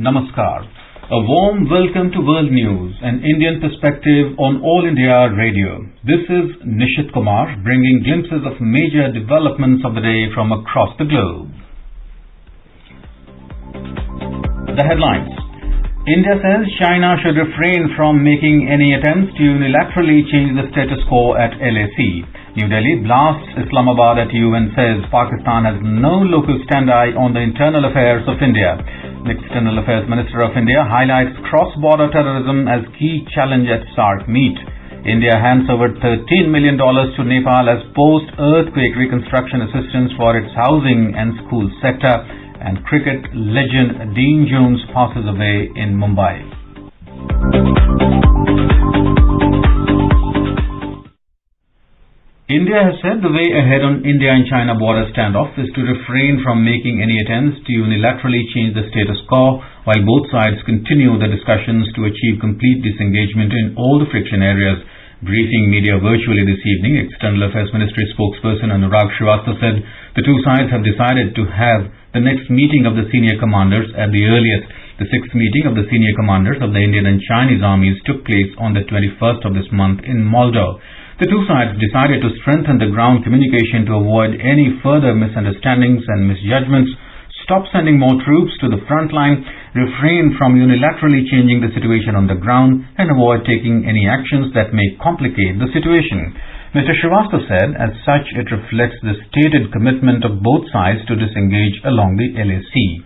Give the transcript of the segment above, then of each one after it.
Namaskar. A warm welcome to World News, an Indian perspective on All India Radio. This is Nishit Kumar bringing glimpses of major developments of the day from across the globe. The headlines. India says China should refrain from making any attempts to unilaterally change the status quo at LAC. New Delhi blasts Islamabad at UN, says Pakistan has no local standi on the internal affairs of India. The External Affairs Minister of India highlights cross-border terrorism as key challenge at SAARC meet. India hands over $13 million to Nepal as post-earthquake reconstruction assistance for its housing and school sector. And cricket legend Dean Jones passes away in Mumbai. India has said the way ahead on India and China border standoff is to refrain from making any attempts to unilaterally change the status quo, while both sides continue the discussions to achieve complete disengagement in all the friction areas. Briefing media virtually this evening, External Affairs Ministry spokesperson Anurag Srivastava said the two sides have decided to have the next meeting of the senior commanders at the earliest. The sixth meeting of the senior commanders of the Indian and Chinese armies took place on the 21st of this month in Moldova. The two sides decided to strengthen the ground communication to avoid any further misunderstandings and misjudgments, stop sending more troops to the front line, refrain from unilaterally changing the situation on the ground, and avoid taking any actions that may complicate the situation. Mr. Srivastava said, as such, it reflects the stated commitment of both sides to disengage along the LAC.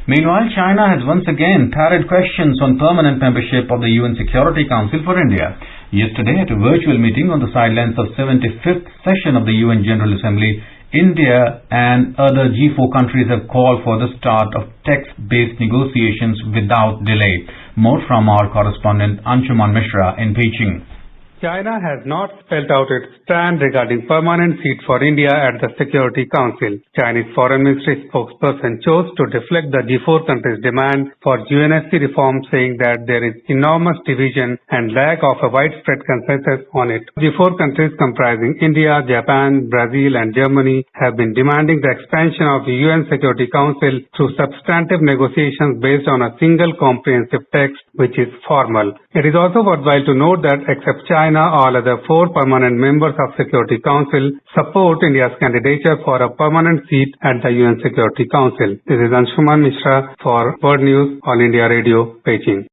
Meanwhile, China has once again parried questions on permanent membership of the UN Security Council for India. Yesterday, at a virtual meeting on the sidelines of 75th session of the UN General Assembly, India and other G4 countries have called for the start of text-based negotiations without delay. More from our correspondent Anshuman Mishra in Beijing. China has not spelled out its stand regarding permanent seat for India at the Security Council. Chinese Foreign Ministry spokesperson chose to deflect the G4 countries' demand for UNSC reform, saying that there is enormous division and lack of a widespread consensus on it. G4 countries comprising India, Japan, Brazil and Germany have been demanding the expansion of the UN Security Council through substantive negotiations based on a single comprehensive text which is formal. It is also worthwhile to note that except China, all other four permanent members of Security Council support India's candidature for a permanent seat at the UN Security Council. This is Anshuman Mishra for World News on India Radio, Beijing.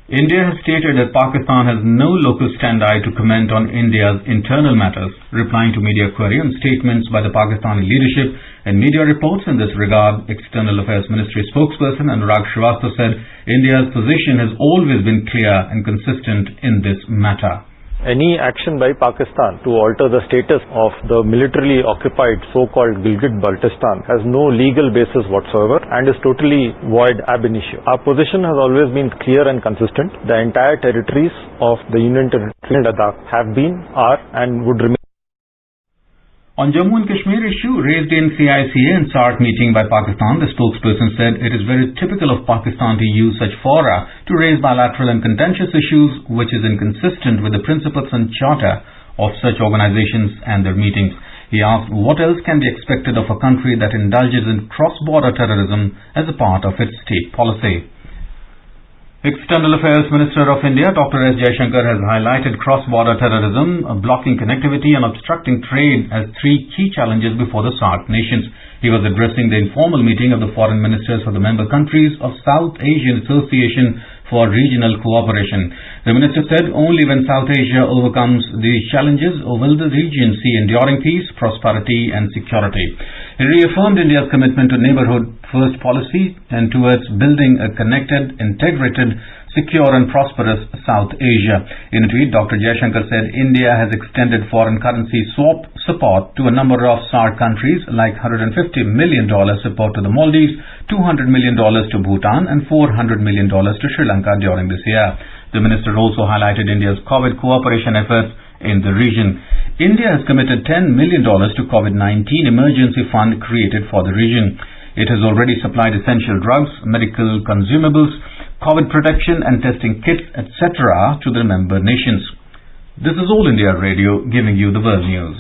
India has stated that Pakistan has no local standi to comment on India's internal matters. Replying to media query on statements by the Pakistani leadership and media reports in this regard, External Affairs Ministry spokesperson Anurag Srivastava said India's position has always been clear and consistent in this matter. Any action by Pakistan to alter the status of the militarily occupied so-called Gilgit Baltistan has no legal basis whatsoever and is totally void ab initio. Our position has always been clear and consistent. The entire territories of the Union Territory Ladakh have been, are and would remain. On Jammu and Kashmir issue raised in CICA and SAARC meeting by Pakistan, the spokesperson said it is very typical of Pakistan to use such fora to raise bilateral and contentious issues, which is inconsistent with the principles and charter of such organizations and their meetings. He asked what else can be expected of a country that indulges in cross-border terrorism as a part of its state policy. External Affairs Minister of India, Dr. S. Jaishankar, has highlighted cross-border terrorism, blocking connectivity and obstructing trade as three key challenges before the SAARC nations. He was addressing the informal meeting of the foreign ministers of the member countries of South Asian Association for Regional Cooperation. The minister said only when South Asia overcomes these challenges will the region see enduring peace, prosperity and security. He reaffirmed India's commitment to neighborhood first policy and towards building a connected, integrated, secure and prosperous South Asia. In a tweet, Dr. Jaishankar said India has extended foreign currency swap support to a number of SAARC countries like $150 million support to the Maldives, $200 million to Bhutan and $400 million to Sri Lanka during this year. The minister also highlighted India's COVID cooperation efforts in the region. India has committed $10 million to COVID-19 emergency fund created for the region. It has already supplied essential drugs, medical consumables, COVID protection and testing kits, etc. to the member nations. This is All India Radio giving you the world news.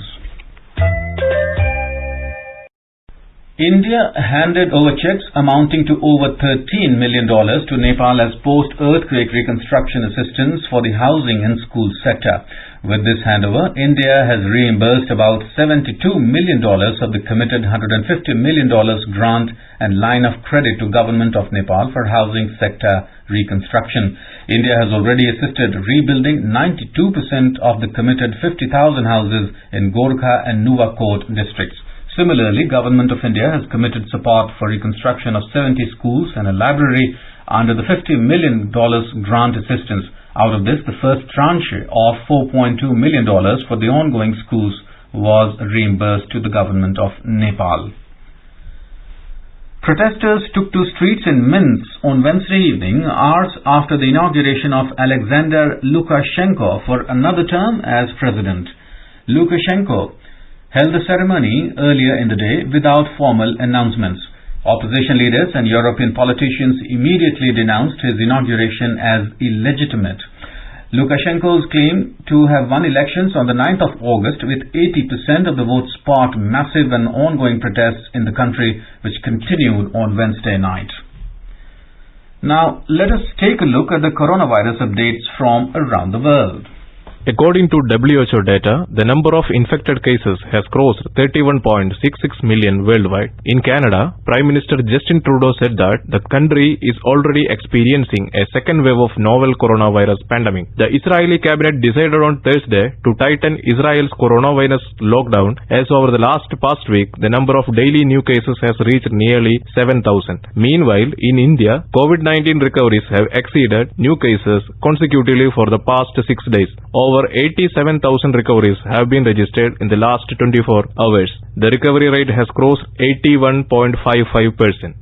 India handed over checks amounting to over $13 million to Nepal as post-earthquake reconstruction assistance for the housing and school sector. With this handover, India has reimbursed about $72 million of the committed $150 million grant and line of credit to Government of Nepal for housing sector reconstruction. India has already assisted rebuilding 92% of the committed 50,000 houses in Gorkha and Nuwakot districts. Similarly, Government of India has committed support for reconstruction of 70 schools and a library under the $50 million grant assistance. Out of this, the first tranche of $4.2 million for the ongoing schools was reimbursed to the Government of Nepal. Protesters took to streets in Minsk on Wednesday evening, hours after the inauguration of Alexander Lukashenko for another term as president. Lukashenko held the ceremony earlier in the day without formal announcements. Opposition leaders and European politicians immediately denounced his inauguration as illegitimate. Lukashenko's claim to have won elections on the 9th of August with 80% of the votes sparked massive and ongoing protests in the country, which continued on Wednesday night. Now, let us take a look at the coronavirus updates from around the world. According to WHO data, the number of infected cases has crossed 31.66 million worldwide. In Canada, Prime Minister Justin Trudeau said that the country is already experiencing a second wave of novel coronavirus pandemic. The Israeli cabinet decided on Thursday to tighten Israel's coronavirus lockdown, as over the past week, the number of daily new cases has reached nearly 7,000. Meanwhile, in India, COVID-19 recoveries have exceeded new cases consecutively for the past 6 days. Over 87,000 recoveries have been registered in the last 24 hours. The recovery rate has crossed 81.55%.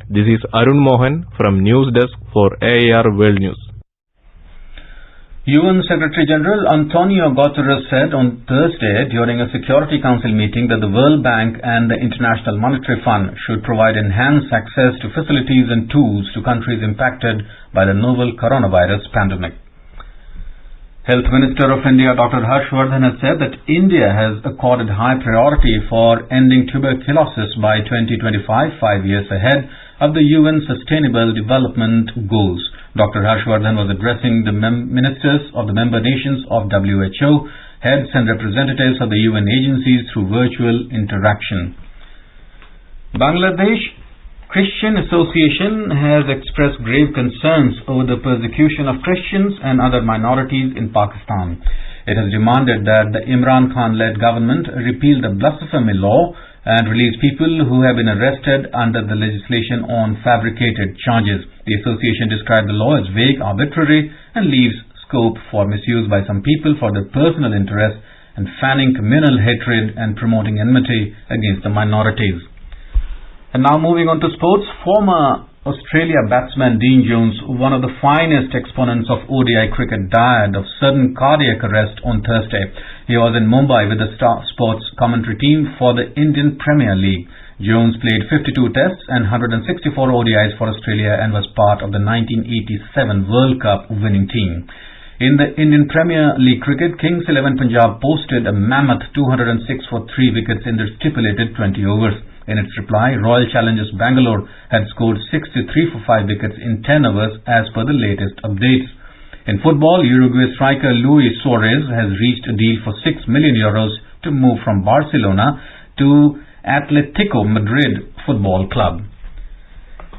This is Arun Mohan from News Desk for AIR World News. UN Secretary General Antonio Guterres said on Thursday during a Security Council meeting that the World Bank and the International Monetary Fund should provide enhanced access to facilities and tools to countries impacted by the novel coronavirus pandemic. Health Minister of India Dr. Harshvardhan has said that India has accorded high priority for ending tuberculosis by 2025, 5 years ahead of the UN Sustainable Development Goals. Dr. Harshvardhan was addressing the ministers of the member nations of WHO, heads and representatives of the UN agencies through virtual interaction. Bangladesh Christian Association has expressed grave concerns over the persecution of Christians and other minorities in Pakistan. It has demanded that the Imran Khan-led government repeal the blasphemy law and release people who have been arrested under the legislation on fabricated charges. The association described the law as vague, arbitrary, and leaves scope for misuse by some people for their personal interest and fanning communal hatred and promoting enmity against the minorities. And now moving on to sports, former Australia batsman Dean Jones, one of the finest exponents of ODI cricket, died of sudden cardiac arrest on Thursday. He was in Mumbai with the Star Sports commentary team for the Indian Premier League. Jones played 52 tests and 164 ODIs for Australia and was part of the 1987 World Cup winning team. In the Indian Premier League cricket, Kings 11 Punjab posted a mammoth 206 for 3 wickets in their stipulated 20 overs. In its reply, Royal Challengers Bangalore had scored 63 for 5 wickets in 10 overs as per the latest updates. In football, Uruguay striker Luis Suarez has reached a deal for €6 million to move from Barcelona to Atletico Madrid Football Club.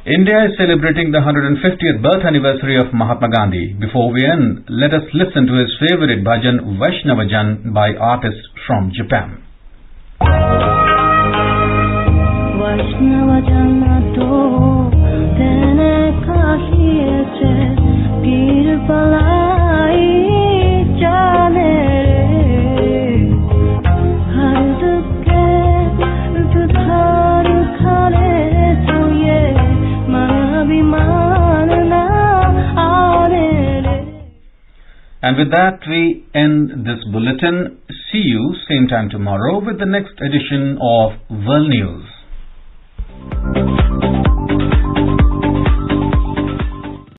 India is celebrating the 150th birth anniversary of Mahatma Gandhi. Before we end, let us listen to his favorite bhajan Vaishnavajan by artists from Japan. And with that, we end this bulletin. See you same time tomorrow with the next edition of World News.